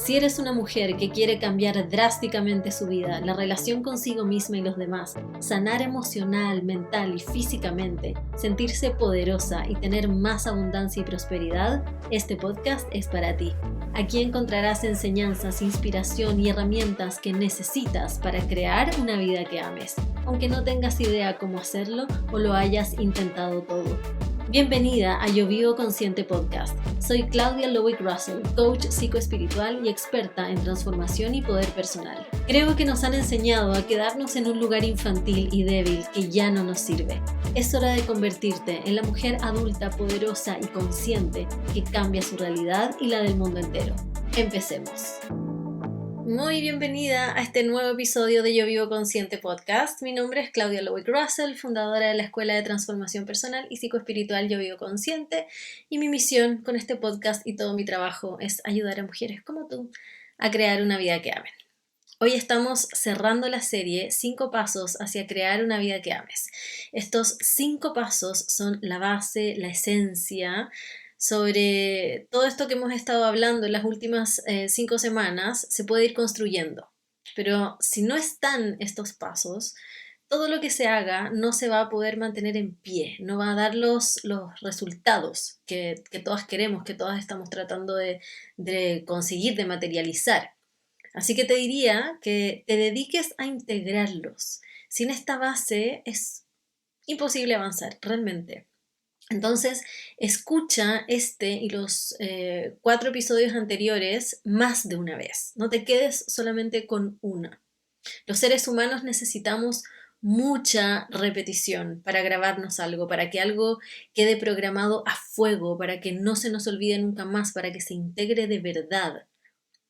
Si eres una mujer que quiere cambiar drásticamente su vida, la relación consigo misma y los demás, sanar emocional, mental y físicamente, sentirse poderosa y tener más abundancia y prosperidad, este podcast es para ti. Aquí encontrarás enseñanzas, inspiración y herramientas que necesitas para crear una vida que ames, aunque no tengas idea cómo hacerlo o lo hayas intentado todo. Bienvenida a Yo Vivo Consciente Podcast. Soy Claudia Lowick Russell, coach psicoespiritual y experta en transformación y poder personal. Creo que nos han enseñado a quedarnos en un lugar infantil y débil que ya no nos sirve. Es hora de convertirte en la mujer adulta, poderosa y consciente que cambia su realidad y la del mundo entero. Empecemos. Muy bienvenida a este nuevo episodio de Yo Vivo Consciente Podcast. Mi nombre es Claudia Lowick Russell, fundadora de la Escuela de Transformación Personal y Psicoespiritual Yo Vivo Consciente, y mi misión con este podcast y todo mi trabajo es ayudar a mujeres como tú a crear una vida que amen. Hoy estamos cerrando la serie 5 pasos hacia crear una vida que ames. Estos 5 pasos son la base, la esencia sobre todo esto que hemos estado hablando en las últimas 5 semanas. Se puede ir construyendo, pero si no están estos pasos, todo lo que se haga no se va a poder mantener en pie, no va a dar los resultados que todas queremos, que todas estamos tratando de conseguir, de materializar. Así que te diría que te dediques a integrarlos. Sin esta base es imposible avanzar, realmente. Entonces, escucha este y los 4 episodios anteriores más de una vez. No te quedes solamente con una. Los seres humanos necesitamos mucha repetición para grabarnos algo, para que algo quede programado a fuego, para que no se nos olvide nunca más, para que se integre de verdad.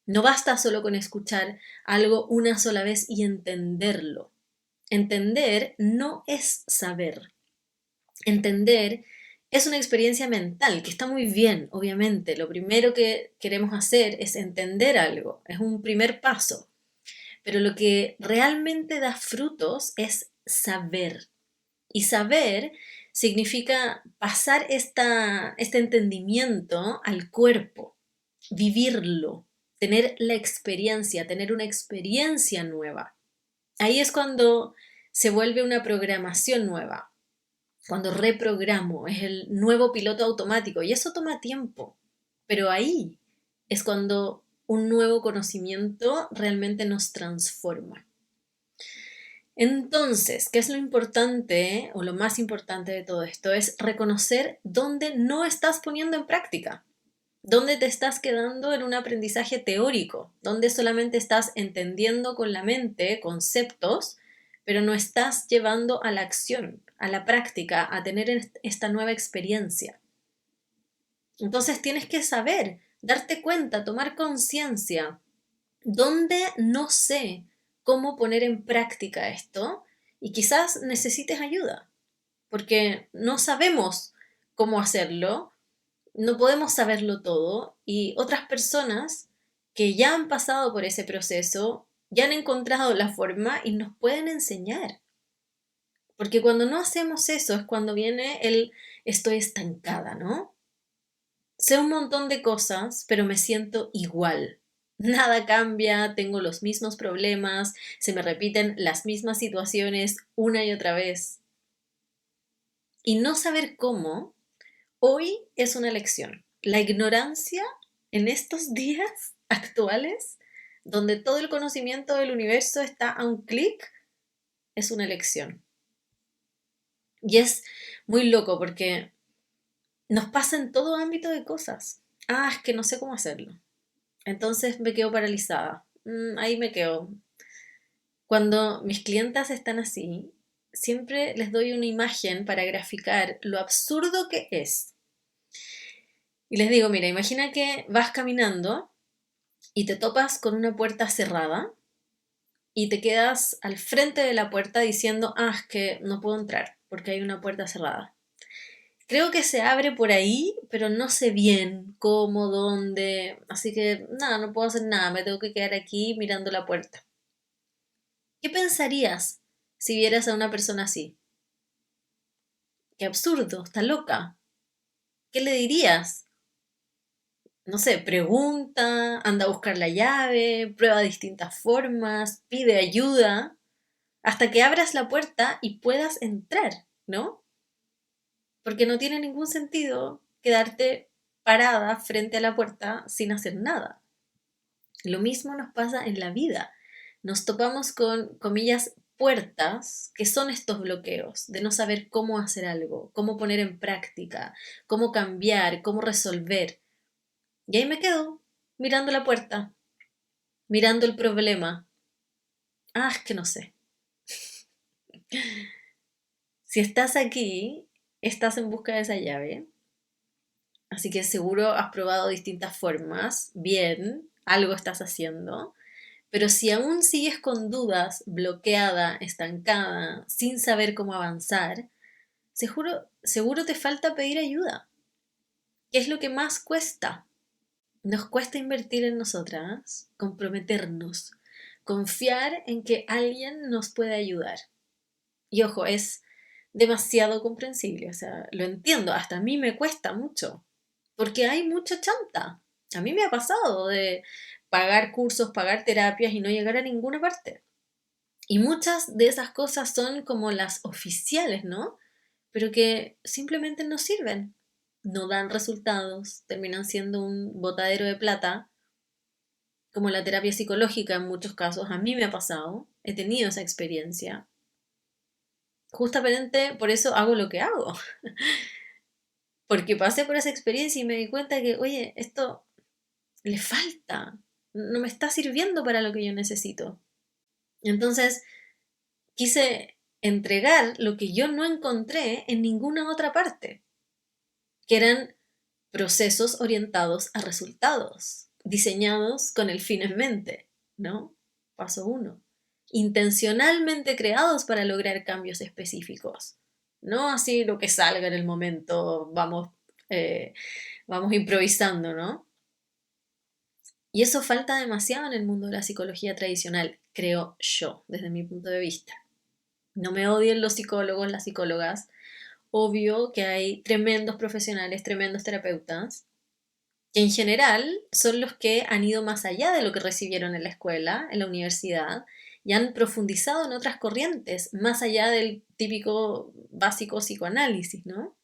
No basta solo con escuchar algo una sola vez y entenderlo. Entender no es saber. Entender es una experiencia mental que está muy bien, obviamente. Lo primero que queremos hacer es entender algo, es un primer paso. Pero lo que realmente da frutos es saber. Y saber significa pasar este entendimiento al cuerpo, vivirlo, tener la experiencia, tener una experiencia nueva. Ahí es cuando se vuelve una programación nueva. Cuando reprogramo, es el nuevo piloto automático y eso toma tiempo, pero ahí es cuando un nuevo conocimiento realmente nos transforma. Entonces, ¿qué es lo importante o lo más importante de todo esto? Es reconocer dónde no estás poniendo en práctica, dónde te estás quedando en un aprendizaje teórico, dónde solamente estás entendiendo con la mente conceptos, pero no estás llevando a la acción, a la práctica, a tener esta nueva experiencia. Entonces tienes que saber, darte cuenta, tomar conciencia, dónde no sé cómo poner en práctica esto y quizás necesites ayuda, porque no sabemos cómo hacerlo, no podemos saberlo todo y otras personas que ya han pasado por ese proceso ya han encontrado la forma y nos pueden enseñar. Porque cuando no hacemos eso es cuando viene el estoy estancada, ¿no? Sé un montón de cosas, pero me siento igual. Nada cambia, tengo los mismos problemas, se me repiten las mismas situaciones una y otra vez. Y no saber cómo, hoy es una lección. La ignorancia en estos días actuales, donde todo el conocimiento del universo está a un clic, es una lección. Y es muy loco porque nos pasa en todo ámbito de cosas. Es que no sé cómo hacerlo. Entonces me quedo paralizada. Ahí me quedo. Cuando mis clientas están así, siempre les doy una imagen para graficar lo absurdo que es. Y les digo, mira, imagina que vas caminando y te topas con una puerta cerrada y te quedas al frente de la puerta diciendo, es que no puedo entrar porque hay una puerta cerrada. Creo que se abre por ahí, pero no sé bien cómo, dónde, así que nada, no puedo hacer nada, me tengo que quedar aquí mirando la puerta. ¿Qué pensarías si vieras a una persona así? Qué absurdo, está loca. ¿Qué le dirías? no sé, pregunta, anda a buscar la llave, prueba distintas formas, pide ayuda, hasta que abras la puerta y puedas entrar, ¿no? Porque no tiene ningún sentido quedarte parada frente a la puerta sin hacer nada. Lo mismo nos pasa en la vida. Nos topamos con, comillas, puertas, que son estos bloqueos de no saber cómo hacer algo, cómo poner en práctica, cómo cambiar, cómo resolver. Y ahí me quedo, mirando la puerta, mirando el problema. Ah, es que no sé. Si estás aquí, estás en busca de esa llave, así que seguro has probado distintas formas. Bien, algo estás haciendo. Pero si aún sigues con dudas, bloqueada, estancada, sin saber cómo avanzar, seguro te falta pedir ayuda. ¿Qué es lo que más cuesta? Nos cuesta invertir en nosotras, comprometernos, confiar en que alguien nos puede ayudar. Y ojo, es demasiado comprensible, o sea, lo entiendo, hasta a mí me cuesta mucho, porque hay mucha chanta. A mí me ha pasado de pagar cursos, pagar terapias y no llegar a ninguna parte. Y muchas de esas cosas son como las oficiales, ¿no? Pero que simplemente no sirven, no dan resultados, terminan siendo un botadero de plata, como la terapia psicológica en muchos casos. A mí me ha pasado, he tenido esa experiencia. Justamente por eso hago lo que hago, porque pasé por esa experiencia y me di cuenta que, oye, esto le falta, no me está sirviendo para lo que yo necesito. Entonces, quise entregar lo que yo no encontré en ninguna otra parte, que eran procesos orientados a resultados, diseñados con el fin en mente, ¿no? Paso uno. Intencionalmente creados para lograr cambios específicos. No así lo que salga en el momento, vamos improvisando, ¿no? Y eso falta demasiado en el mundo de la psicología tradicional, creo yo, desde mi punto de vista. No me odien los psicólogos, las psicólogas. Obvio que hay tremendos profesionales, tremendos terapeutas, que en general son los que han ido más allá de lo que recibieron en la escuela, en la universidad, y han profundizado en otras corrientes, más allá del típico básico psicoanálisis, ¿no?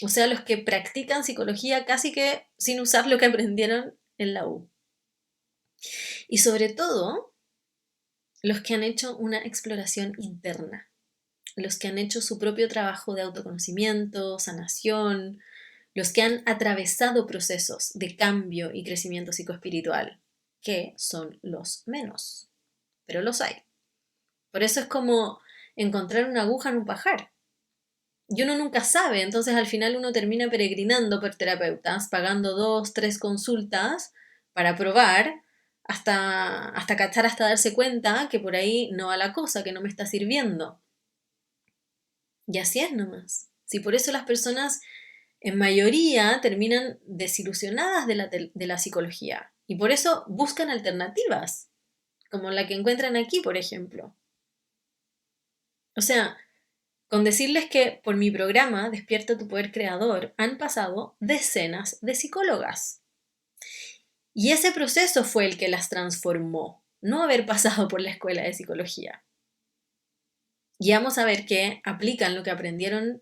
O sea, los que practican psicología casi que sin usar lo que aprendieron en la U. Y sobre todo, los que han hecho una exploración interna, los que han hecho su propio trabajo de autoconocimiento, sanación, los que han atravesado procesos de cambio y crecimiento psicoespiritual, que son los menos, pero los hay. Por eso es como encontrar una aguja en un pajar. Y uno nunca sabe, entonces al final uno termina peregrinando por terapeutas, pagando 2, 3 consultas para probar, hasta cachar, hasta darse cuenta que por ahí no va la cosa, que no me está sirviendo. Y así es nomás. Si por eso las personas en mayoría terminan desilusionadas de la psicología y por eso buscan alternativas, como la que encuentran aquí, por ejemplo. O sea, con decirles que por mi programa Despierta tu Poder Creador han pasado decenas de psicólogas. Y ese proceso fue el que las transformó, no haber pasado por la escuela de psicología. Y vamos a ver que aplican lo que aprendieron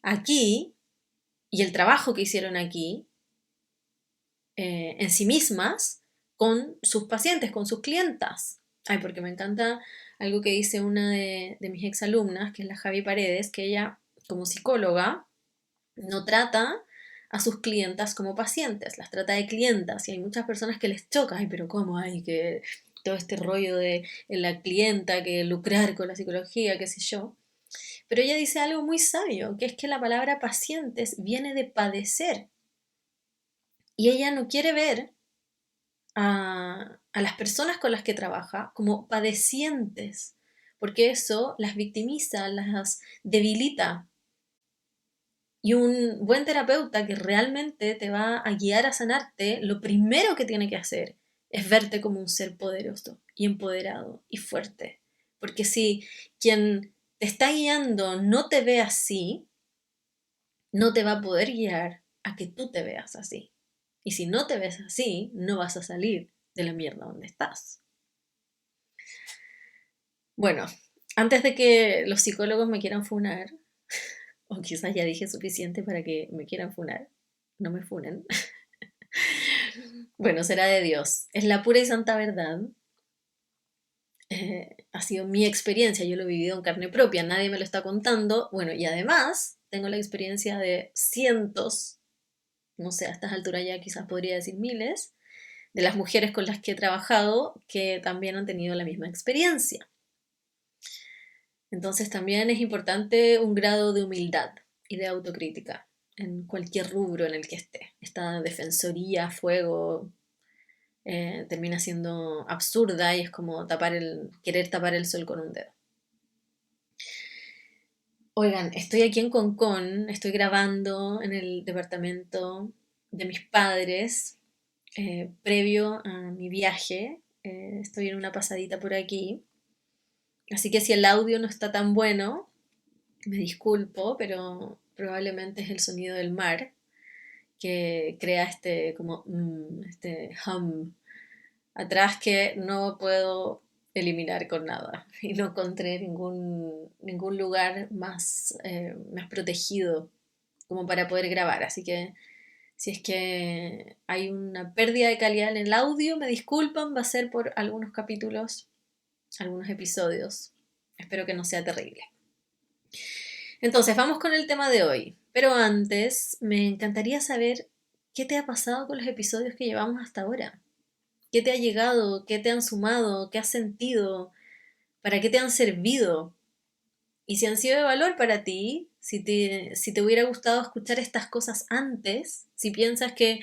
aquí y el trabajo que hicieron aquí en sí mismas con sus pacientes, con sus clientas. Ay, porque me encanta algo que dice una de mis exalumnas, que es la Javi Paredes, que ella, como psicóloga, no trata a sus clientas como pacientes, las trata de clientas y hay muchas personas que les choca, ay, pero ¿cómo hay que todo este rollo de la clienta, que lucrar con la psicología, qué sé yo? Pero ella dice algo muy sabio, que es que la palabra pacientes viene de padecer. Y ella no quiere ver a las personas con las que trabaja como padecientes, porque eso las victimiza, las debilita. Y un buen terapeuta que realmente te va a guiar a sanarte, lo primero que tiene que hacer es verte como un ser poderoso y empoderado y fuerte. Porque si quien te está guiando no te ve así, no te va a poder guiar a que tú te veas así. Y si no te ves así, no vas a salir de la mierda donde estás. Bueno, antes de que los psicólogos me quieran funar, o quizás ya dije suficiente para que me quieran funar, no me funen. Bueno, será de Dios. Es la pura y santa verdad. Ha sido mi experiencia, yo lo he vivido en carne propia, nadie me lo está contando. Bueno, y además tengo la experiencia de cientos, no sé, a estas alturas ya quizás podría decir miles, de las mujeres con las que he trabajado que también han tenido la misma experiencia. Entonces también es importante un grado de humildad y de autocrítica en cualquier rubro en el que esté. Esta defensoría, fuego, termina siendo absurda y es como querer tapar el sol con un dedo. Oigan, estoy aquí en Concón, estoy grabando en el departamento de mis padres, previo a mi viaje. Estoy en una pasadita por aquí. Así que si el audio no está tan bueno, me disculpo, pero probablemente es el sonido del mar que crea este como este hum atrás que no puedo eliminar con nada. Y no encontré ningún lugar más protegido como para poder grabar. Así que si es que hay una pérdida de calidad en el audio, me disculpan, va a ser por algunos capítulos, algunos episodios. Espero que no sea terrible. Entonces, vamos con el tema de hoy. Pero antes, me encantaría saber qué te ha pasado con los episodios que llevamos hasta ahora. ¿Qué te ha llegado? ¿Qué te han sumado? ¿Qué has sentido? ¿Para qué te han servido? Y si han sido de valor para ti, si te hubiera gustado escuchar estas cosas antes, si piensas que,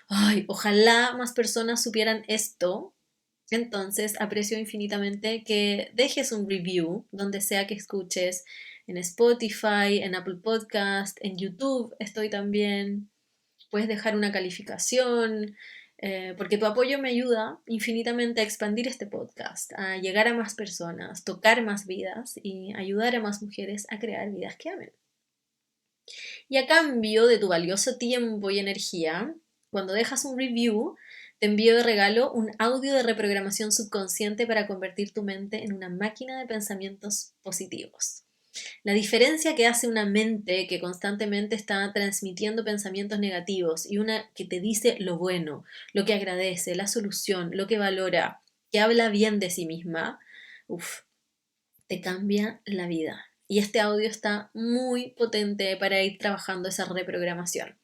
ay, ojalá más personas supieran esto, entonces aprecio infinitamente que dejes un review donde sea que escuches, en Spotify, en Apple Podcast, en YouTube estoy también. Puedes dejar una calificación, porque tu apoyo me ayuda infinitamente a expandir este podcast, a llegar a más personas, tocar más vidas y ayudar a más mujeres a crear vidas que amen. Y a cambio de tu valioso tiempo y energía, cuando dejas un review, te envío de regalo un audio de reprogramación subconsciente para convertir tu mente en una máquina de pensamientos positivos. La diferencia que hace una mente que constantemente está transmitiendo pensamientos negativos y una que te dice lo bueno, lo que agradece, la solución, lo que valora, que habla bien de sí misma, uff, te cambia la vida. Y este audio está muy potente para ir trabajando esa reprogramación.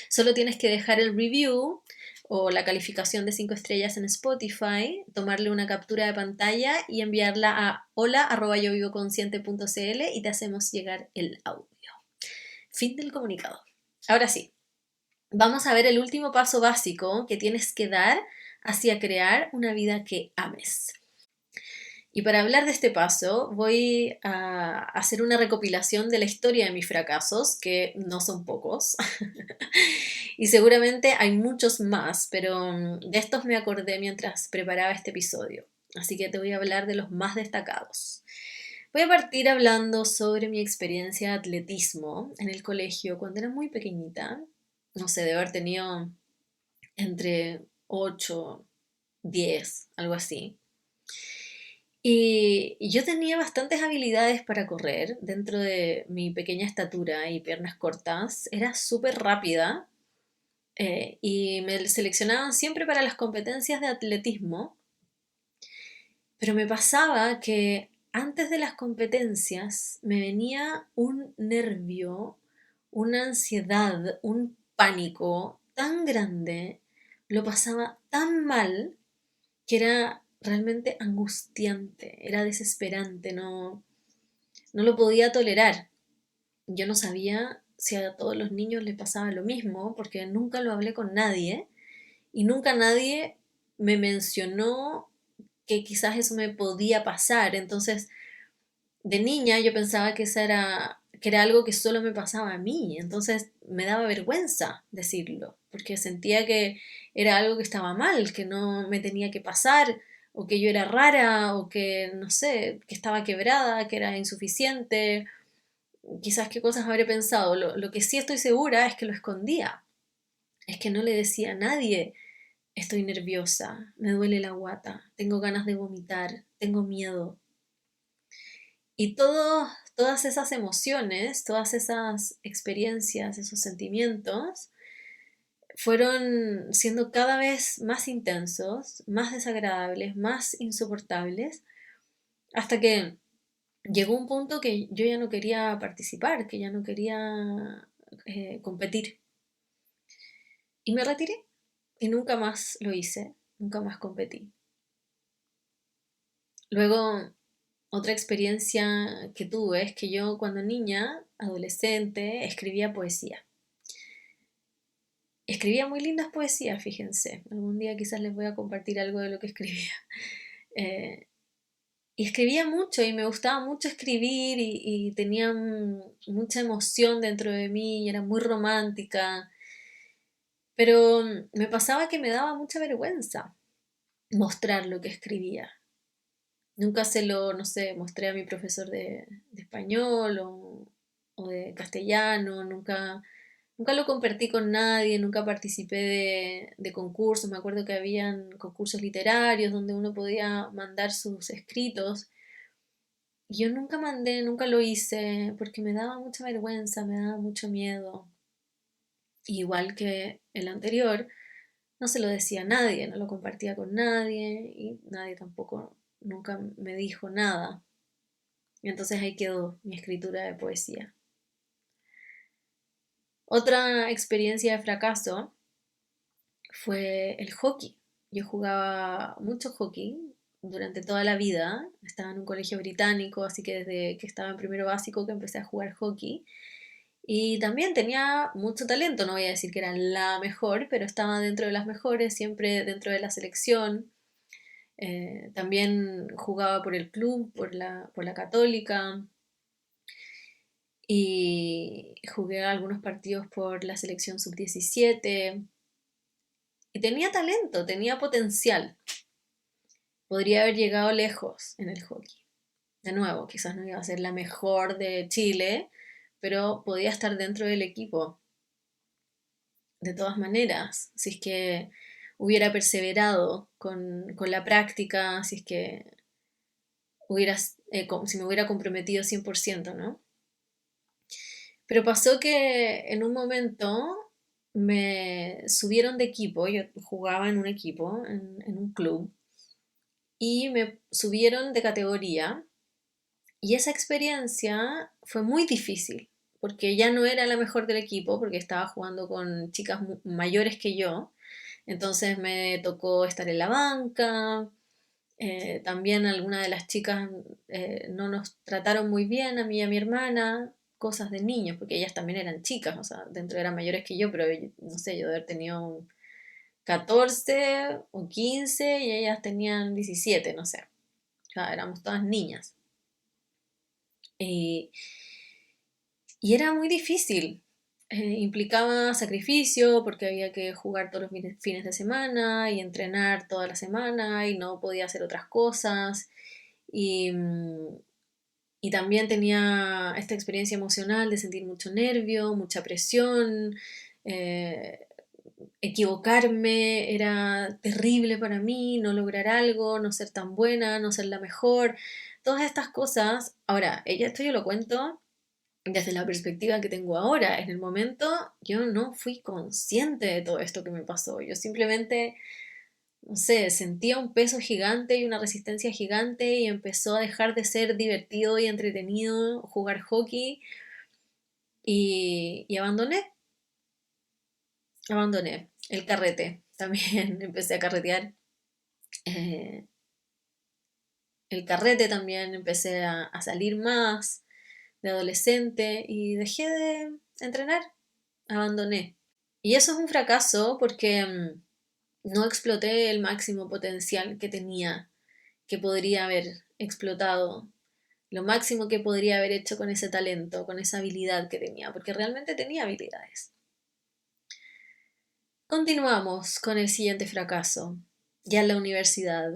Solo tienes que dejar el review o la calificación de 5 estrellas en Spotify, tomarle una captura de pantalla y enviarla a hola@yovivoconsciente.cl y te hacemos llegar el audio. Fin del comunicado. Ahora sí, vamos a ver el último paso básico que tienes que dar hacia crear una vida que ames. Y para hablar de este paso, voy a hacer una recopilación de la historia de mis fracasos, que no son pocos. Y seguramente hay muchos más, pero de estos me acordé mientras preparaba este episodio. Así que te voy a hablar de los más destacados. Voy a partir hablando sobre mi experiencia de atletismo en el colegio cuando era muy pequeñita. No sé, debo haber tenido entre 8, 10, algo así. Y yo tenía bastantes habilidades para correr dentro de mi pequeña estatura y piernas cortas. Era súper rápida y me seleccionaban siempre para las competencias de atletismo. Pero me pasaba que antes de las competencias me venía un nervio, una ansiedad, un pánico tan grande, lo pasaba tan mal que era realmente angustiante, era desesperante, no lo podía tolerar. Yo no sabía si a todos los niños les pasaba lo mismo, porque nunca lo hablé con nadie y nunca nadie me mencionó que quizás eso me podía pasar. Entonces, de niña yo pensaba que era algo que solo me pasaba a mí. Entonces me daba vergüenza decirlo, porque sentía que era algo que estaba mal, que no me tenía que pasar, o que yo era rara, o que, no sé, que estaba quebrada, que era insuficiente. Quizás qué cosas habré pensado. Lo que sí estoy segura es que lo escondía. es que no le decía a nadie, estoy nerviosa, me duele la guata, tengo ganas de vomitar, tengo miedo. Y todas esas emociones, todas esas experiencias, esos sentimientos, fueron siendo cada vez más intensos, más desagradables, más insoportables, hasta que llegó un punto que yo ya no quería participar, que ya no quería competir. Y me retiré y nunca más lo hice, nunca más competí. Luego, otra experiencia que tuve es que yo cuando niña, adolescente, escribía poesía. Escribía muy lindas poesías, fíjense. Algún día quizás les voy a compartir algo de lo que escribía. Eh, y escribía mucho y me gustaba mucho escribir y tenía mucha emoción dentro de mí y era muy romántica. Pero me pasaba que me daba mucha vergüenza mostrar lo que escribía. Nunca no sé, mostré a mi profesor de español o de castellano, nunca lo compartí con nadie, nunca participé de concursos. Me acuerdo que habían concursos literarios donde uno podía mandar sus escritos. Y yo nunca mandé, nunca lo hice, porque me daba mucha vergüenza, me daba mucho miedo. Igual que el anterior, no se lo decía a nadie, no lo compartía con nadie y nadie tampoco nunca me dijo nada. Y entonces ahí quedó mi escritura de poesía. Otra experiencia de fracaso fue el hockey. Yo jugaba mucho hockey durante toda la vida. Estaba en un colegio británico, así que desde que estaba en primero básico que empecé a jugar hockey. Y también tenía mucho talento, no voy a decir que era la mejor, pero estaba dentro de las mejores, siempre dentro de la selección. También jugaba por el club, por la Católica, y jugué algunos partidos por la selección sub-17. Y tenía talento, tenía potencial. Podría haber llegado lejos en el hockey. De nuevo, quizás no iba a ser la mejor de Chile, pero podía estar dentro del equipo. De todas maneras, si es que hubiera perseverado con la práctica, si es que si me hubiera comprometido 100%, ¿no? Pero pasó que en un momento me subieron de equipo, yo jugaba en un equipo, en un club, y me subieron de categoría y esa experiencia fue muy difícil porque ya no era la mejor del equipo porque estaba jugando con chicas mayores que yo, entonces me tocó estar en la banca. También algunas de las chicas no nos trataron muy bien a mí y a mi hermana, cosas de niños, porque ellas también eran chicas, o sea, dentro eran mayores que yo, pero no sé, yo de haber tenido 14 o 15 y ellas tenían 17, no sé. O sea, éramos todas niñas. Y, y era muy difícil. Implicaba sacrificio porque había que jugar todos los fines de semana y entrenar toda la semana y no podía hacer otras cosas. Y, y también tenía esta experiencia emocional de sentir mucho nervio, mucha presión. eh, Equivocarme era terrible para mí, no lograr algo, no ser tan buena, no ser la mejor. Todas estas cosas, ahora, esto yo lo cuento desde la perspectiva que tengo ahora. En el momento yo no fui consciente de todo esto que me pasó. Yo simplemente, no sé, sentía un peso gigante y una resistencia gigante y empezó a dejar de ser divertido y entretenido jugar hockey y abandoné el carrete. También empecé a carretear. eh, el carrete también empecé a salir más de adolescente y dejé de entrenar, abandoné. Y eso es un fracaso porque no exploté el máximo potencial que tenía, que podría haber explotado, lo máximo que podría haber hecho con ese talento, con esa habilidad que tenía, porque realmente tenía habilidades. Continuamos con el siguiente fracaso, ya en la universidad.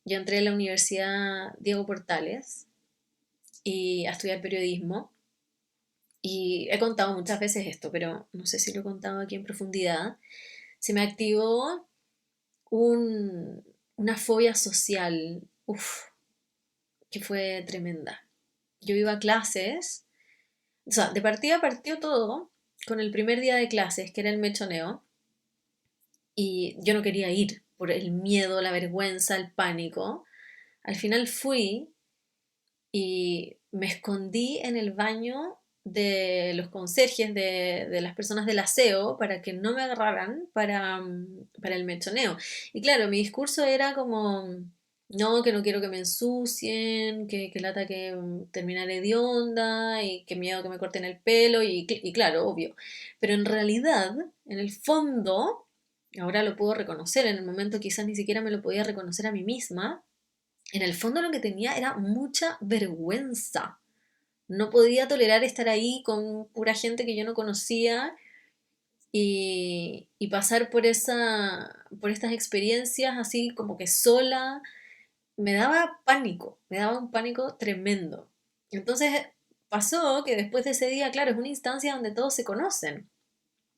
Yo entré en la Universidad Diego Portales y a estudiar periodismo. Y he contado muchas veces esto, pero no sé si lo he contado aquí en profundidad. se me activó una fobia social, que fue tremenda. Yo iba a clases, o sea, de partida partió todo con el primer día de clases, que era el mechoneo, y yo no quería ir por el miedo, la vergüenza, el pánico. Al final fui y me escondí en el baño de los conserjes, de las personas del aseo, para que no me agarraran para el mechoneo. Y claro, mi discurso era como, no, que no quiero que me ensucien, que lata que terminaré de onda, y que miedo que me corten el pelo, y claro, obvio. Pero en realidad, en el fondo, ahora lo puedo reconocer, en el momento quizás ni siquiera me lo podía reconocer a mí misma, en el fondo lo que tenía era mucha vergüenza. No podía tolerar estar ahí con pura gente que yo no conocía y pasar por estas experiencias así como que sola. Me daba pánico, me daba un pánico tremendo. Entonces pasó que después de ese día, claro, es una instancia donde todos se conocen.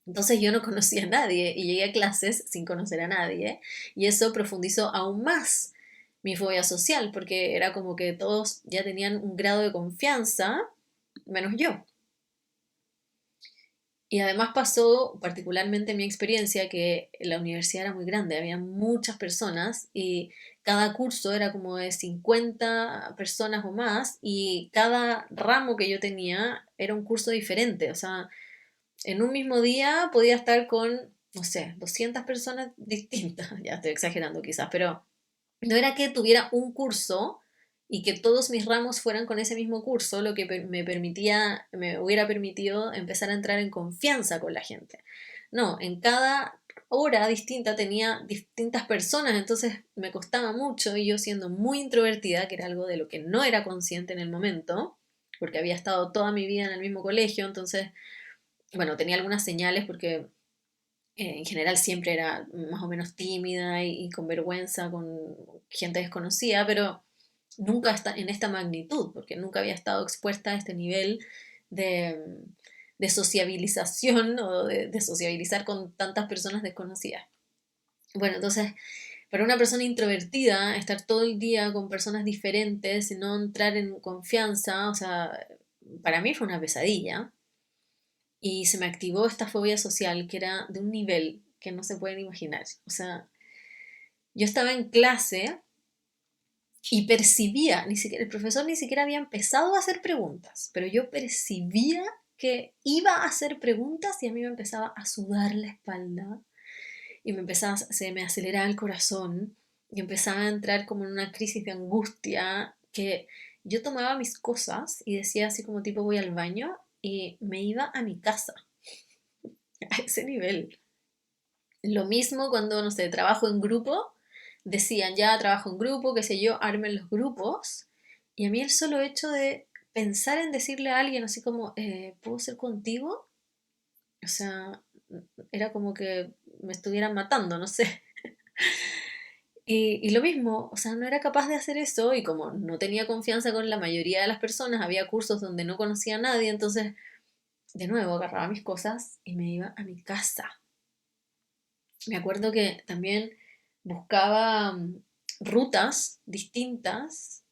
Entonces yo no conocía a nadie y llegué a clases sin conocer a nadie y eso profundizó aún más mi fobia social porque era como que todos ya tenían un grado de confianza, menos yo. Y además pasó, particularmente en mi experiencia, que la universidad era muy grande, había muchas personas y cada curso era como de 50 personas o más y cada ramo que yo tenía era un curso diferente. O sea, en un mismo día podía estar con, no sé, 200 personas distintas. Ya estoy exagerando quizás, pero no era que tuviera un curso y que todos mis ramos fueran con ese mismo curso, lo que me hubiera permitido empezar a entrar en confianza con la gente. No, en cada hora distinta tenía distintas personas, entonces me costaba mucho y yo siendo muy introvertida, que era algo de lo que no era consciente en el momento, porque había estado toda mi vida en el mismo colegio, entonces bueno, tenía algunas señales porque en general siempre era más o menos tímida y con vergüenza con gente desconocida, pero nunca en esta magnitud, porque nunca había estado expuesta a este nivel de, de sociabilización o de sociabilizar con tantas personas desconocidas. Bueno, entonces, para una persona introvertida, estar todo el día con personas diferentes y no entrar en confianza, o sea, para mí fue una pesadilla y se me activó esta fobia social que era de un nivel que no se pueden imaginar. O sea, yo estaba en clase y percibía, ni siquiera, el profesor ni siquiera había empezado a hacer preguntas, pero yo percibía que iba a hacer preguntas y a mí me empezaba a sudar la espalda y se me aceleraba el corazón y empezaba a entrar como en una crisis de angustia que yo tomaba mis cosas y decía así como tipo voy al baño y me iba a mi casa a ese nivel. Lo mismo cuando, no sé, trabajo en grupo, decían ya trabajo en grupo, qué sé yo, armen los grupos. Y a mí el solo hecho de pensar en decirle a alguien así como, ¿puedo ser contigo? O sea, era como que me estuvieran matando, no sé. Y lo mismo, o sea, no era capaz de hacer eso y como no tenía confianza con la mayoría de las personas, había cursos donde no conocía a nadie, entonces de nuevo agarraba mis cosas y me iba a mi casa. Me acuerdo que también buscaba rutas distintas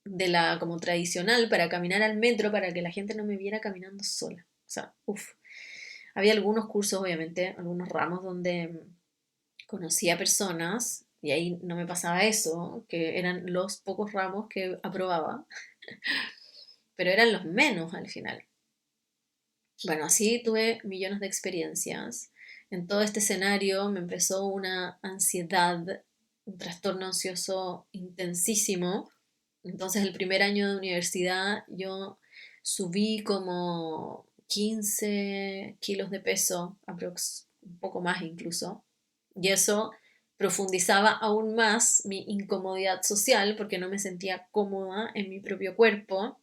de la como tradicional para caminar al metro para que la gente no me viera caminando sola. O sea, uff. Había algunos cursos, obviamente, algunos ramos donde conocía personas y ahí no me pasaba eso, que eran los pocos ramos que aprobaba, pero eran los menos al final. Bueno, así tuve millones de experiencias. En todo este escenario me empezó una ansiedad, un trastorno ansioso intensísimo. Entonces el primer año de universidad yo subí como 15 kilos de peso, un poco más incluso. Y eso profundizaba aún más mi incomodidad social porque no me sentía cómoda en mi propio cuerpo.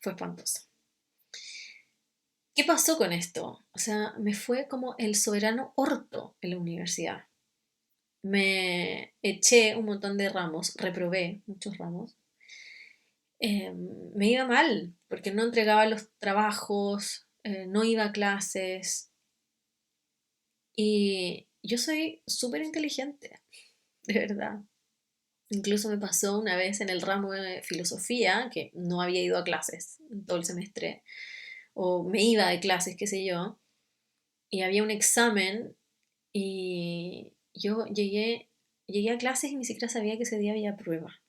Fue espantoso. ¿Qué pasó con esto? O sea, me fue como el soberano orto en la universidad. Me eché un montón de ramos, reprobé muchos ramos. Me iba mal porque no entregaba los trabajos, no iba a clases. Y yo soy súper inteligente, de verdad. Incluso me pasó una vez en el ramo de filosofía, que no había ido a clases en todo el semestre, o me iba de clases, qué sé yo, y había un examen y yo llegué a clases y ni siquiera sabía que ese día había prueba.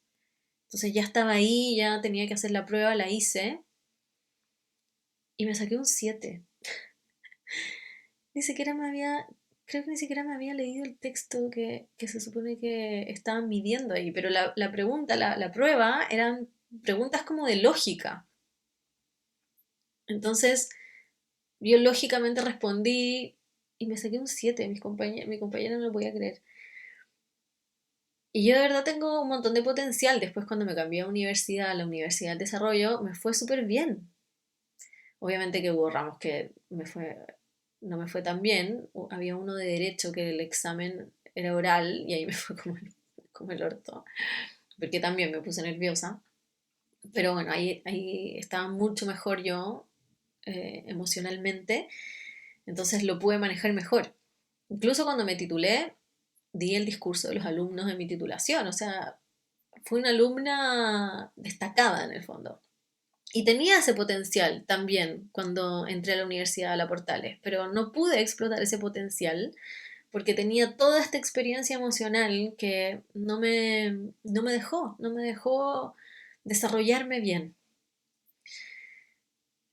Entonces ya estaba ahí, ya tenía que hacer la prueba, la hice y me saqué un 7. Ni siquiera me había, creo que ni siquiera me había leído el texto que se supone que estaban midiendo ahí, pero la pregunta, la prueba eran preguntas como de lógica. Entonces, yo lógicamente respondí y me saqué un 7. Mi compañera no lo podía creer. Y yo de verdad tengo un montón de potencial. Después cuando me cambié a universidad, a la Universidad del Desarrollo, me fue súper bien. Obviamente que hubo ramos que no me fue tan bien. Había uno de derecho que el examen era oral y ahí me fue como el orto, porque también me puse nerviosa. Pero bueno, ahí estaba mucho mejor yo emocionalmente, entonces lo pude manejar mejor. Incluso cuando me titulé, di el discurso de los alumnos de mi titulación, o sea, fui una alumna destacada en el fondo. Y tenía ese potencial también cuando entré a la universidad a la Portales, pero no pude explotar ese potencial porque tenía toda esta experiencia emocional que no me dejó desarrollarme bien.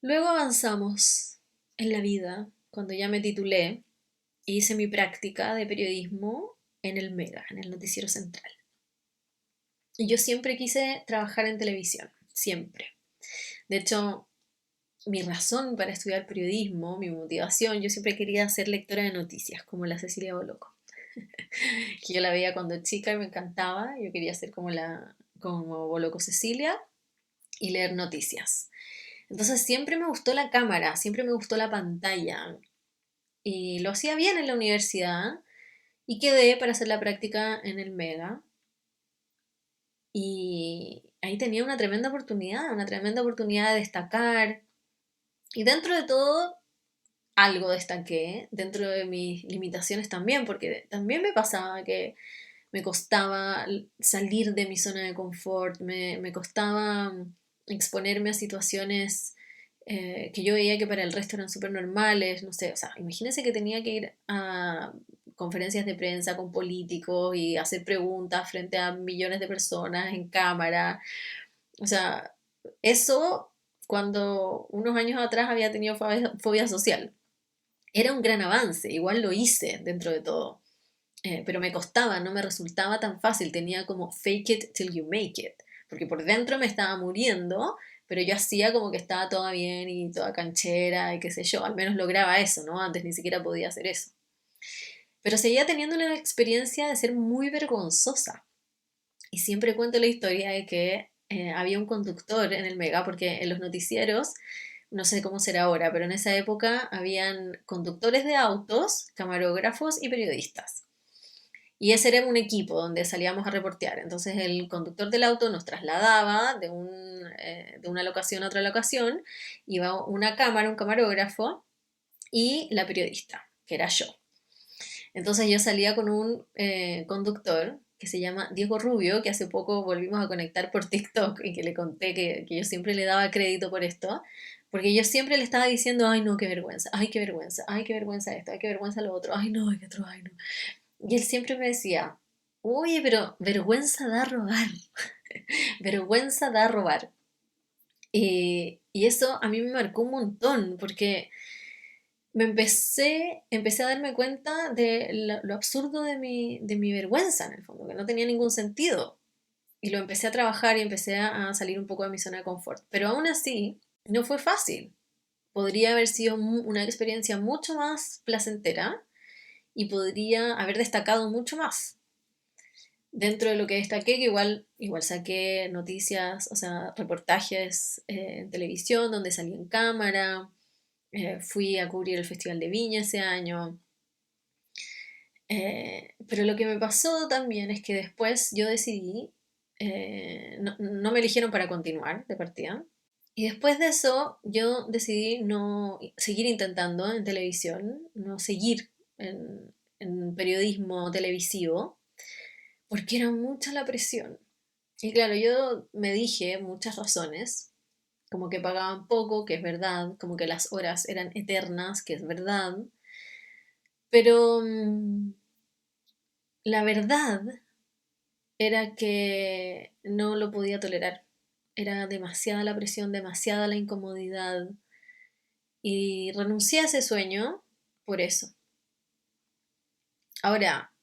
Luego avanzamos en la vida, cuando ya me titulé, hice mi práctica de periodismo en el Mega, en el Noticiero Central. Y yo siempre quise trabajar en televisión, siempre. De hecho, mi razón para estudiar periodismo, mi motivación, yo siempre quería ser lectora de noticias, como la Cecilia Boloco, que yo la veía cuando chica y me encantaba, yo quería ser como Boloco Cecilia y leer noticias. Entonces siempre me gustó la cámara, siempre me gustó la pantalla y lo hacía bien en la universidad y quedé para hacer la práctica en el Mega y ahí tenía una tremenda oportunidad de destacar y dentro de todo algo destaqué dentro de mis limitaciones también, porque también me pasaba que me costaba salir de mi zona de confort, me costaba exponerme a situaciones que yo veía que para el resto eran súper normales, no sé, o sea, imagínense que tenía que ir a conferencias de prensa con políticos y hacer preguntas frente a millones de personas en cámara, o sea, eso cuando unos años atrás había tenido fobia social. Era un gran avance, igual lo hice dentro de todo, pero me costaba, no me resultaba tan fácil, tenía como fake it till you make it, porque por dentro me estaba muriendo, pero yo hacía como que estaba toda bien y toda canchera y qué sé yo, al menos lograba eso, ¿no? Antes ni siquiera podía hacer eso. Pero seguía teniendo la experiencia de ser muy vergonzosa. Y siempre cuento la historia de que había un conductor en el Mega, porque en los noticieros, no sé cómo será ahora, pero en esa época habían conductores de autos, camarógrafos y periodistas. Y ese era un equipo donde salíamos a reportear. Entonces el conductor del auto nos trasladaba de una locación a otra locación, iba una cámara, un camarógrafo y la periodista, que era yo. Entonces yo salía con un conductor que se llama Diego Rubio, que hace poco volvimos a conectar por TikTok y que le conté que yo siempre le daba crédito por esto, porque yo siempre le estaba diciendo, ay no, qué vergüenza, ay qué vergüenza, ay qué vergüenza esto, ay qué vergüenza lo otro, ay no, ay qué otro, ay no. Y él siempre me decía, oye, pero vergüenza da robar, vergüenza da robar. Y eso a mí me marcó un montón, porque empecé a darme cuenta de lo absurdo de mi vergüenza, en el fondo, que no tenía ningún sentido. Y lo empecé a trabajar y empecé a salir un poco de mi zona de confort. Pero aún así, no fue fácil. Podría haber sido una experiencia mucho más placentera y podría haber destacado mucho más. Dentro de lo que destaqué, que igual saqué noticias, o sea, reportajes en televisión donde salí en cámara, fui a cubrir el Festival de Viña ese año. Pero lo que me pasó también es que después yo decidí, no me eligieron para continuar de partida. Y después de eso yo decidí no seguir intentando en televisión, no seguir. en periodismo televisivo, porque era mucha la presión. Y claro, yo me dije muchas razones, como que pagaban poco, que es verdad, como que las horas eran eternas, que es verdad, pero la verdad era que no lo podía tolerar. Era demasiada la presión, demasiada la incomodidad y renuncié a ese sueño por eso. Ahora,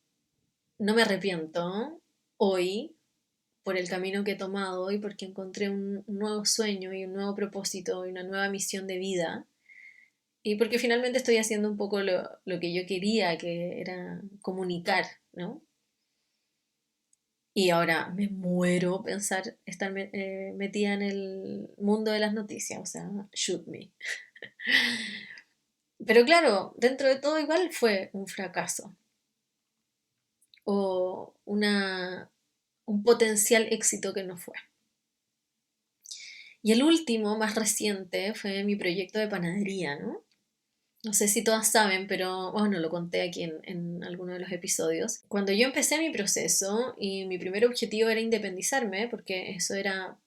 no me arrepiento hoy por el camino que he tomado hoy porque encontré un nuevo sueño y un nuevo propósito y una nueva misión de vida. Y porque finalmente estoy haciendo un poco lo que yo quería, que era comunicar, ¿no? Y ahora me muero pensar estar metida en el mundo de las noticias, o sea, shoot me. Pero claro, dentro de todo igual fue un fracaso o un potencial éxito que no fue. Y el último, más reciente, fue mi proyecto de panadería, ¿no? No sé si todas saben, pero bueno, lo conté aquí en alguno de los episodios. Cuando yo empecé mi proceso y mi primer objetivo era independizarme, porque eso era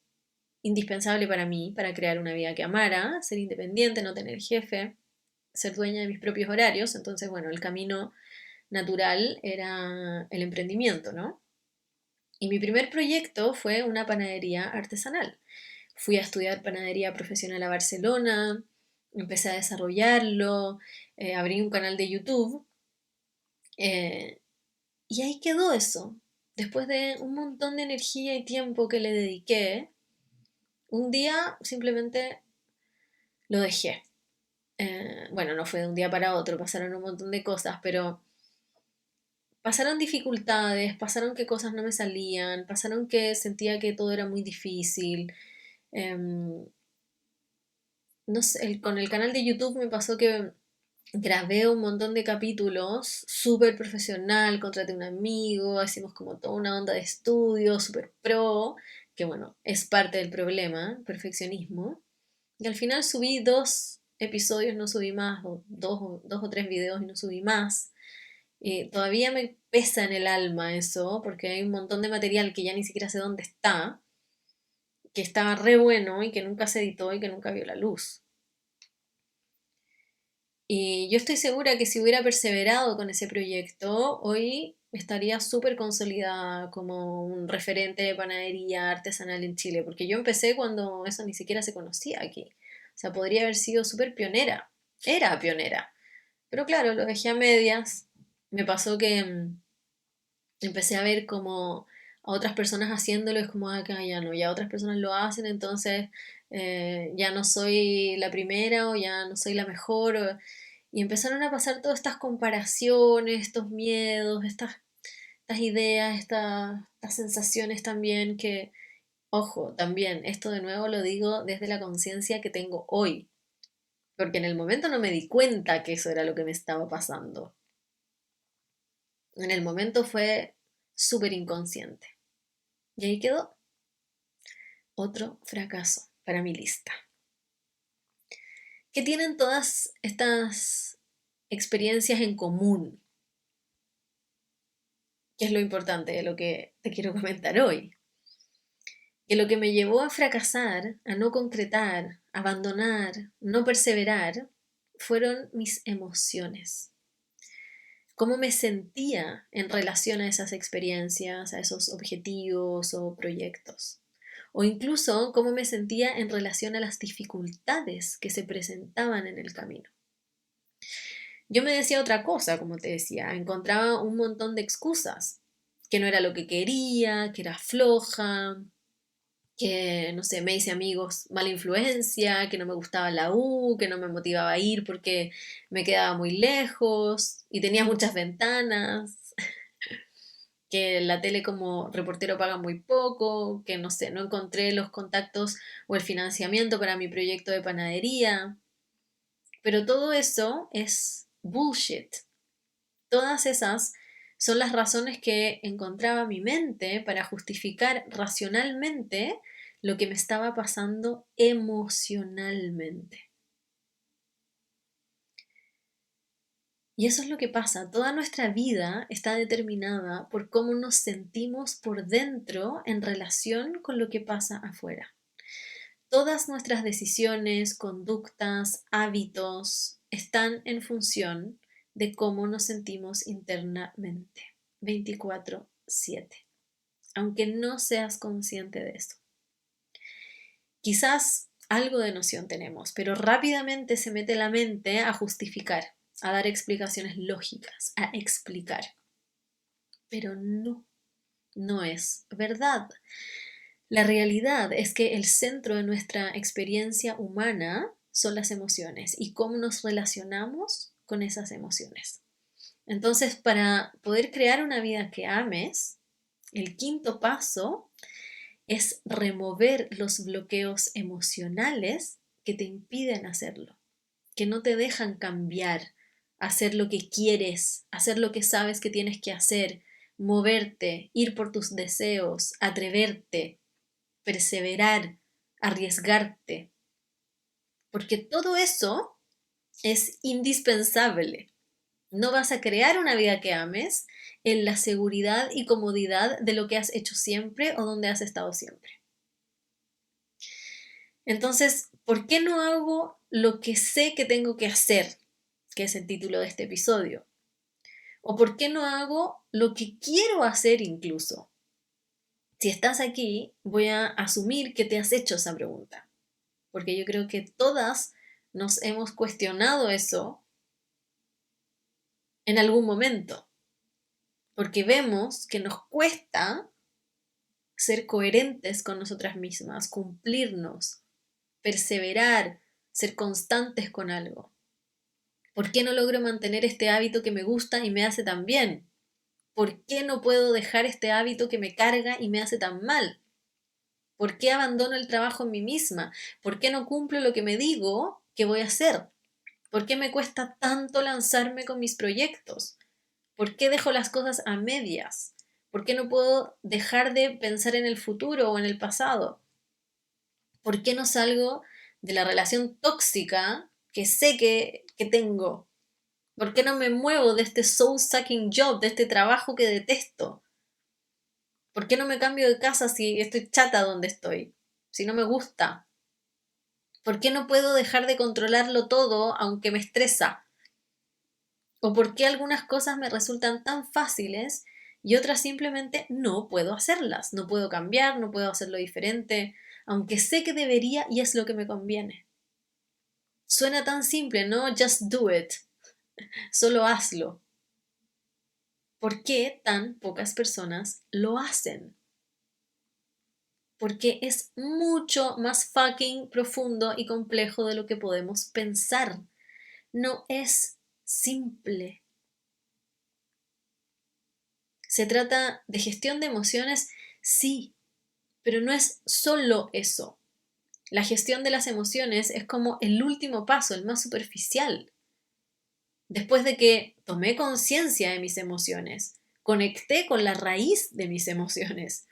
indispensable para mí, para crear una vida que amara, ser independiente, no tener jefe, ser dueña de mis propios horarios. Entonces, bueno, el camino natural era el emprendimiento, ¿no? Y mi primer proyecto fue una panadería artesanal. Fui a estudiar panadería profesional a Barcelona, empecé a desarrollarlo, abrí un canal de YouTube eh, y ahí quedó eso. Después de un montón de energía y tiempo que le dediqué, un día simplemente lo dejé. Bueno, no fue de un día para otro, pasaron un montón de cosas, pero pasaron dificultades, pasaron que cosas no me salían, pasaron que sentía que todo era muy difícil. Em, no sé, con el canal de YouTube me pasó que grabé un montón de capítulos súper profesional, contraté un amigo, hicimos como toda una onda de estudio, súper pro, que bueno, es parte del problema, perfeccionismo. Y al final subí 2 episodios, no subí más, o dos o tres videos y no subí más. Todavía me pesa en el alma eso, porque hay un montón de material que ya ni siquiera sé dónde está, que estaba re bueno y que nunca se editó y que nunca vio la luz. Y yo estoy segura que si hubiera perseverado con ese proyecto, hoy estaría súper consolidada como un referente de panadería artesanal en Chile, porque yo empecé cuando eso ni siquiera se conocía aquí. O sea, podría haber sido súper pionera. Era pionera. Pero claro, lo dejé a medias. Me pasó que empecé a ver como a otras personas haciéndolo, es como acá ya no, ya otras personas lo hacen, entonces ya no soy la primera o ya no soy la mejor. Y empezaron a pasar todas estas comparaciones, estos miedos, estas ideas, estas sensaciones también que, ojo, también, esto de nuevo lo digo desde la conciencia que tengo hoy, porque en el momento no me di cuenta que eso era lo que me estaba pasando. En el momento fue súper inconsciente. Y ahí quedó otro fracaso para mi lista. ¿Qué tienen todas estas experiencias en común? ¿Qué es lo importante de lo que te quiero comentar hoy? Que lo que me llevó a fracasar, a no concretar, a abandonar, no perseverar, fueron mis emociones. Cómo me sentía en relación a esas experiencias, a esos objetivos o proyectos. O incluso cómo me sentía en relación a las dificultades que se presentaban en el camino. Yo me decía otra cosa, como te decía, encontraba un montón de excusas, que no era lo que quería, que era floja, que, no sé, me hice amigos mala influencia, que no me gustaba la U, que no me motivaba a ir porque me quedaba muy lejos y tenía muchas ventanas, que la tele como reportero paga muy poco, que no sé, no encontré los contactos o el financiamiento para mi proyecto de panadería. Pero todo eso es bullshit. Todas esas son las razones que encontraba mi mente para justificar racionalmente lo que me estaba pasando emocionalmente. Y eso es lo que pasa. Toda nuestra vida está determinada por cómo nos sentimos por dentro en relación con lo que pasa afuera. Todas nuestras decisiones, conductas, hábitos están en función de cómo nos sentimos internamente, 24/7, aunque no seas consciente de eso. Quizás algo de noción tenemos, pero rápidamente se mete la mente a justificar, a dar explicaciones lógicas, a explicar. Pero no es verdad. La realidad es que el centro de nuestra experiencia humana son las emociones y cómo nos relacionamos con esas emociones. Entonces, para poder crear una vida que ames, el quinto paso es remover los bloqueos emocionales que te impiden hacerlo, que no te dejan cambiar, hacer lo que quieres, hacer lo que sabes que tienes que hacer, moverte, ir por tus deseos, atreverte, perseverar, arriesgarte, porque todo eso es indispensable. No vas a crear una vida que ames en la seguridad y comodidad de lo que has hecho siempre o donde has estado siempre. Entonces, ¿por qué no hago lo que sé que tengo que hacer? Que es el título de este episodio. ¿O por qué no hago lo que quiero hacer incluso? Si estás aquí, voy a asumir que te has hecho esa pregunta, porque yo creo que todas nos hemos cuestionado eso en algún momento, porque vemos que nos cuesta ser coherentes con nosotras mismas, cumplirnos, perseverar, ser constantes con algo. ¿Por qué no logro mantener este hábito que me gusta y me hace tan bien? ¿Por qué no puedo dejar este hábito que me carga y me hace tan mal? ¿Por qué abandono el trabajo en mí misma? ¿Por qué no cumplo lo que me digo que voy a hacer? ¿Por qué me cuesta tanto lanzarme con mis proyectos? ¿Por qué dejo las cosas a medias? ¿Por qué no puedo dejar de pensar en el futuro o en el pasado? ¿Por qué no salgo de la relación tóxica que sé que tengo? ¿Por qué no me muevo de este soul-sucking job, de este trabajo que detesto? ¿Por qué no me cambio de casa si estoy chata donde estoy? Si no me gusta. ¿Por qué no puedo dejar de controlarlo todo aunque me estresa? ¿O por qué algunas cosas me resultan tan fáciles y otras simplemente no puedo hacerlas? No puedo cambiar, no puedo hacerlo diferente, aunque sé que debería y es lo que me conviene. Suena tan simple, ¿no? Just do it. Solo hazlo. ¿Por qué tan pocas personas lo hacen? Porque es mucho más fucking profundo y complejo de lo que podemos pensar. No es simple. ¿Se trata de gestión de emociones? Sí, pero no es solo eso. La gestión de las emociones es como el último paso, el más superficial. Después de que tomé conciencia de mis emociones, conecté con la raíz de mis emociones,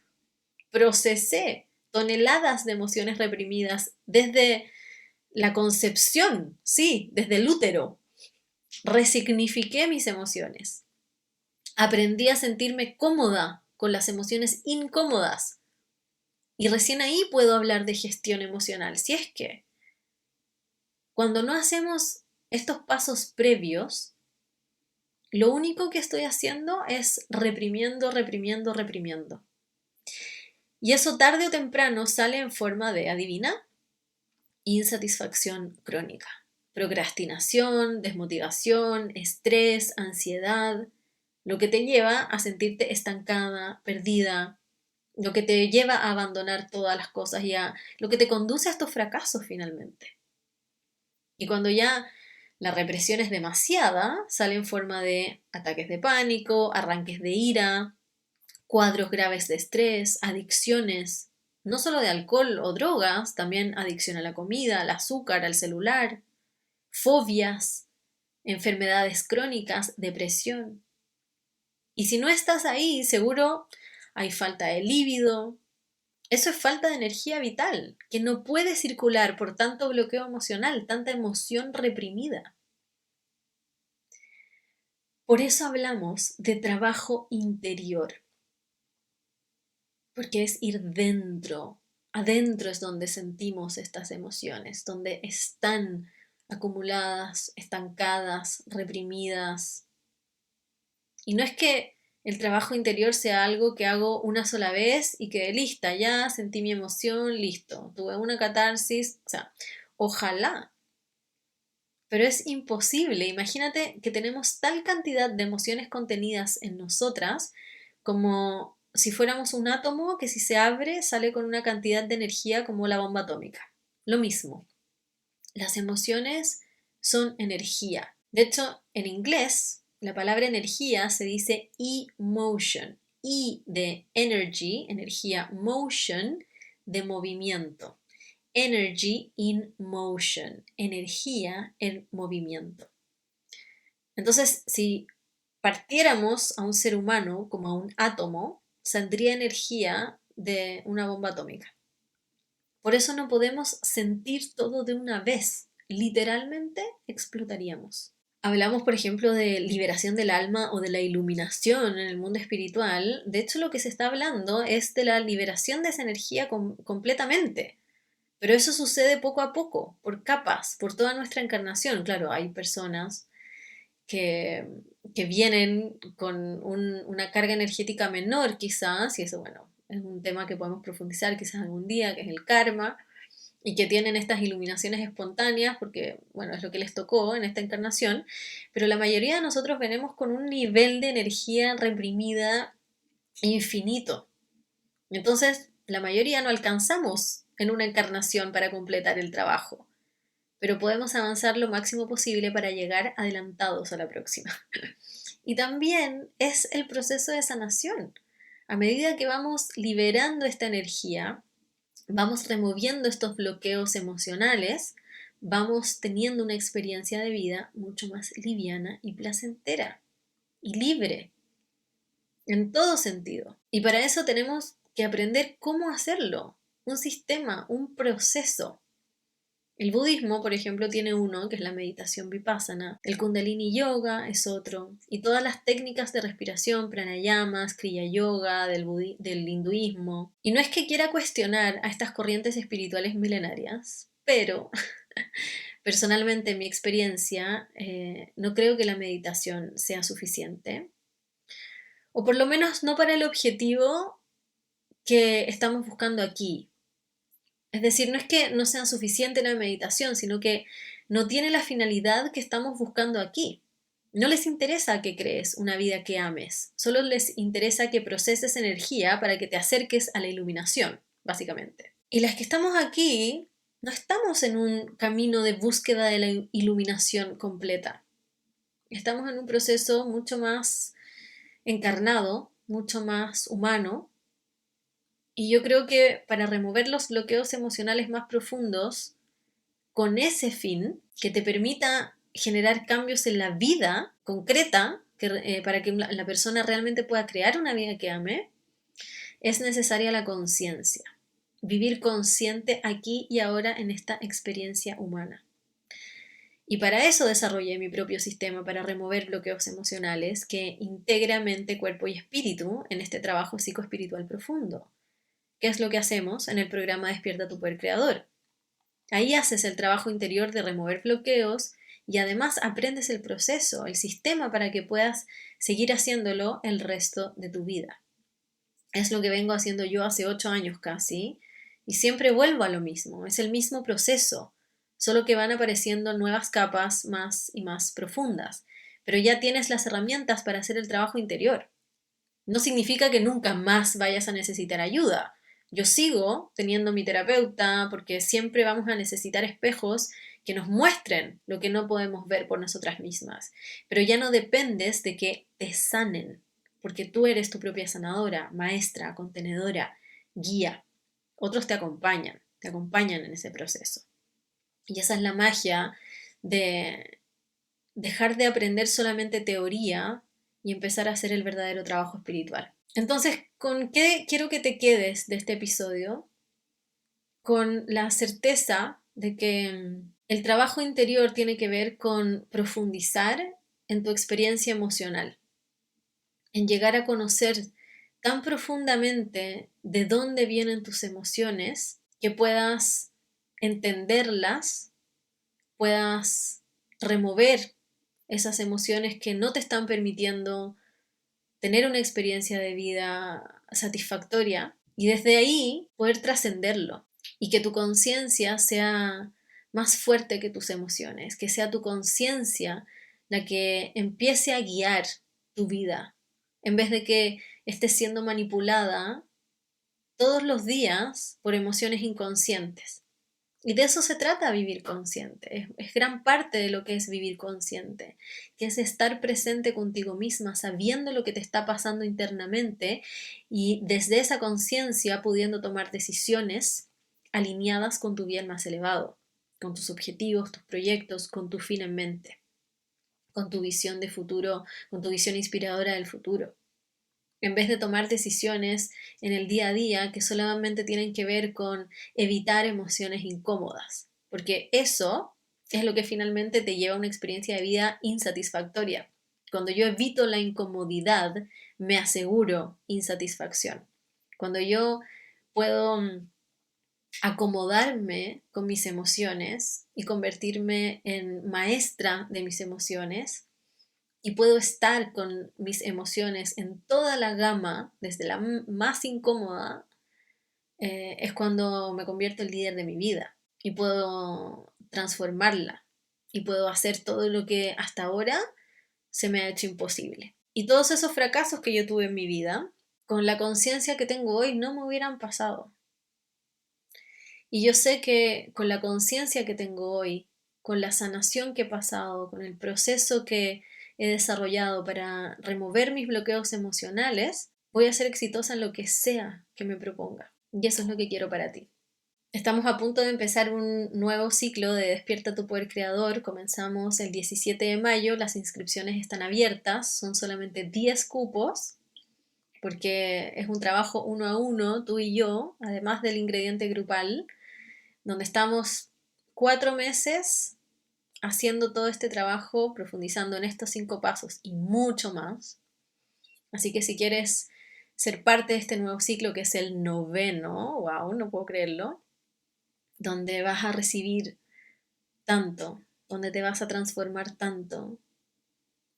procesé toneladas de emociones reprimidas desde la concepción, sí, desde el útero, resignifiqué mis emociones, aprendí a sentirme cómoda con las emociones incómodas y recién ahí puedo hablar de gestión emocional, si es que cuando no hacemos estos pasos previos, lo único que estoy haciendo es reprimiendo, reprimiendo, reprimiendo. Y eso tarde o temprano sale en forma de, adivina, insatisfacción crónica, procrastinación, desmotivación, estrés, ansiedad, lo que te lleva a sentirte estancada, perdida, lo que te lleva a abandonar todas las cosas y lo que te conduce a estos fracasos finalmente. Y cuando ya la represión es demasiada, sale en forma de ataques de pánico, arranques de ira, cuadros graves de estrés, adicciones, no solo de alcohol o drogas, también adicción a la comida, al azúcar, al celular, fobias, enfermedades crónicas, depresión. Y si no estás ahí, seguro hay falta de líbido. Eso es falta de energía vital, que no puede circular por tanto bloqueo emocional, tanta emoción reprimida. Por eso hablamos de trabajo interior, porque es ir dentro. Adentro es donde sentimos estas emociones, donde están acumuladas, estancadas, reprimidas. Y no es que el trabajo interior sea algo que hago una sola vez y quedé lista, ya sentí mi emoción, listo, tuve una catarsis, o sea, ojalá, pero es imposible. Imagínate que tenemos tal cantidad de emociones contenidas en nosotras como si fuéramos un átomo que si se abre sale con una cantidad de energía como la bomba atómica. Lo mismo, las emociones son energía. De hecho, en inglés, la palabra energía se dice emotion. E de energy, energía, motion, de movimiento. Energy in motion, energía en movimiento. Entonces, si partiéramos a un ser humano como a un átomo, saldría energía de una bomba atómica. Por eso no podemos sentir todo de una vez. Literalmente explotaríamos. Hablamos, por ejemplo, de liberación del alma o de la iluminación en el mundo espiritual. De hecho, lo que se está hablando es de la liberación de esa energía completamente. Pero eso sucede poco a poco, por capas, por toda nuestra encarnación. Claro, hay personas que, que vienen con una carga energética menor quizás, y eso, bueno, es un tema que podemos profundizar quizás algún día, que es el karma, y que tienen estas iluminaciones espontáneas porque, bueno, es lo que les tocó en esta encarnación, pero la mayoría de nosotros venimos con un nivel de energía reprimida infinito. Entonces, la mayoría no alcanzamos en una encarnación para completar el trabajo, pero podemos avanzar lo máximo posible para llegar adelantados a la próxima. Y también es el proceso de sanación. A medida que vamos liberando esta energía, vamos removiendo estos bloqueos emocionales, vamos teniendo una experiencia de vida mucho más liviana y placentera y libre en todo sentido. Y para eso tenemos que aprender cómo hacerlo, un sistema, un proceso. El budismo, por ejemplo, tiene uno, que es la meditación vipassana. El kundalini yoga es otro. Y todas las técnicas de respiración, pranayamas, kriya yoga, del hinduismo. Y no es que quiera cuestionar a estas corrientes espirituales milenarias, pero personalmente en mi experiencia no creo que la meditación sea suficiente. O por lo menos no para el objetivo que estamos buscando aquí. Es decir, no es que no sea suficiente la meditación, sino que no tiene la finalidad que estamos buscando aquí. No les interesa que crees una vida que ames, solo les interesa que proceses energía para que te acerques a la iluminación, básicamente. Y las que estamos aquí, no estamos en un camino de búsqueda de la iluminación completa. Estamos en un proceso mucho más encarnado, mucho más humano, y yo creo que para remover los bloqueos emocionales más profundos, con ese fin, que te permita generar cambios en la vida concreta, para que la persona realmente pueda crear una vida que ame, es necesaria la conciencia. Vivir consciente aquí y ahora en esta experiencia humana. Y para eso desarrollé mi propio sistema para remover bloqueos emocionales que integra mente, cuerpo y espíritu en este trabajo psicoespiritual profundo. ¿Qué es lo que hacemos en el programa Despierta tu Poder Creador? Ahí haces el trabajo interior de remover bloqueos y además aprendes el proceso, el sistema para que puedas seguir haciéndolo el resto de tu vida. Es lo que vengo haciendo yo hace 8 años casi y siempre vuelvo a lo mismo, es el mismo proceso, solo que van apareciendo nuevas capas más y más profundas, pero ya tienes las herramientas para hacer el trabajo interior. No significa que nunca más vayas a necesitar ayuda. Yo sigo teniendo mi terapeuta porque siempre vamos a necesitar espejos que nos muestren lo que no podemos ver por nosotras mismas. Pero ya no dependes de que te sanen, porque tú eres tu propia sanadora, maestra, contenedora, guía. Otros te acompañan en ese proceso. Y esa es la magia de dejar de aprender solamente teoría y empezar a hacer el verdadero trabajo espiritual. Entonces, ¿con qué quiero que te quedes de este episodio? Con la certeza de que el trabajo interior tiene que ver con profundizar en tu experiencia emocional, en llegar a conocer tan profundamente de dónde vienen tus emociones que puedas entenderlas, puedas remover esas emociones que no te están permitiendo tener una experiencia de vida satisfactoria y desde ahí poder trascenderlo y que tu conciencia sea más fuerte que tus emociones, que sea tu conciencia la que empiece a guiar tu vida, en vez de que estés siendo manipulada todos los días por emociones inconscientes. Y de eso se trata vivir consciente. Es gran parte de lo que es vivir consciente, que es estar presente contigo misma, sabiendo lo que te está pasando internamente y desde esa conciencia pudiendo tomar decisiones alineadas con tu bien más elevado, con tus objetivos, tus proyectos, con tu fin en mente, con tu visión de futuro, con tu visión inspiradora del futuro. En vez de tomar decisiones en el día a día que solamente tienen que ver con evitar emociones incómodas, porque eso es lo que finalmente te lleva a una experiencia de vida insatisfactoria. Cuando yo evito la incomodidad, me aseguro insatisfacción. Cuando yo puedo acomodarme con mis emociones y convertirme en maestra de mis emociones, y puedo estar con mis emociones en toda la gama, desde la más incómoda, es cuando me convierto en líder de mi vida y puedo transformarla y puedo hacer todo lo que hasta ahora se me ha hecho imposible. Y todos esos fracasos que yo tuve en mi vida, con la conciencia que tengo hoy, no me hubieran pasado. Y yo sé que con la conciencia que tengo hoy, con la sanación que he pasado, con el proceso que he desarrollado para remover mis bloqueos emocionales, voy a ser exitosa en lo que sea que me proponga. Y eso es lo que quiero para ti. Estamos a punto de empezar un nuevo ciclo de Despierta tu Poder Creador. Comenzamos el 17 de mayo, las inscripciones están abiertas, son solamente 10 cupos, porque es un trabajo 1 a 1, tú y yo, además del ingrediente grupal, donde estamos 4 meses haciendo todo este trabajo, profundizando en estos 5 pasos y mucho más. Así que si quieres ser parte de este nuevo ciclo, que es el 9º, wow, no puedo creerlo, donde vas a recibir tanto, donde te vas a transformar tanto,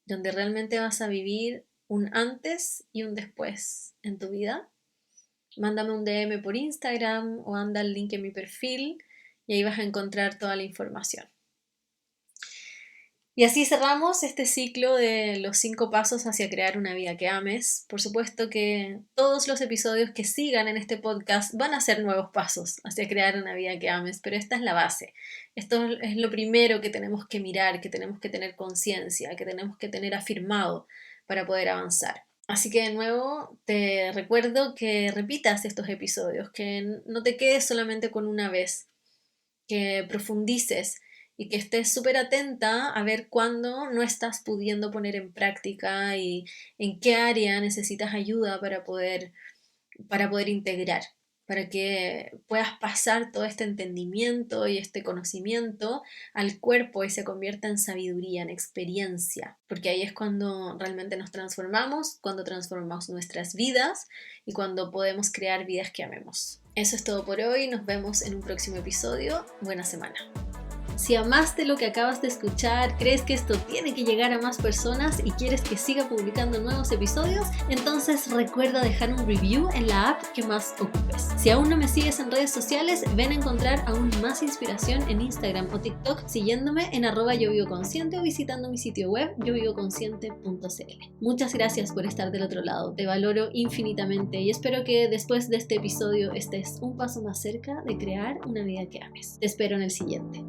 donde realmente vas a vivir un antes y un después en tu vida, mándame un DM por Instagram o anda el link en mi perfil y ahí vas a encontrar toda la información. Y así cerramos este ciclo de los 5 pasos hacia crear una vida que ames. Por supuesto que todos los episodios que sigan en este podcast van a ser nuevos pasos hacia crear una vida que ames, pero esta es la base. Esto es lo primero que tenemos que mirar, que tenemos que tener conciencia, que tenemos que tener afirmado para poder avanzar. Así que de nuevo te recuerdo que repitas estos episodios, que no te quedes solamente con una vez, que profundices y que estés súper atenta a ver cuándo no estás pudiendo poner en práctica y en qué área necesitas ayuda para poder integrar, para que puedas pasar todo este entendimiento y este conocimiento al cuerpo y se convierta en sabiduría, en experiencia, porque ahí es cuando realmente nos transformamos, cuando transformamos nuestras vidas y cuando podemos crear vidas que amemos. Eso es todo por hoy, nos vemos en un próximo episodio. Buena semana. Si amaste lo que acabas de escuchar, crees que esto tiene que llegar a más personas y quieres que siga publicando nuevos episodios, entonces recuerda dejar un review en la app que más ocupes. Si aún no me sigues en redes sociales, ven a encontrar aún más inspiración en Instagram o TikTok siguiéndome en @yovivoconsciente o visitando mi sitio web yovivoconsciente.cl. Muchas gracias por estar del otro lado, te valoro infinitamente y espero que después de este episodio estés un paso más cerca de crear una vida que ames. Te espero en el siguiente.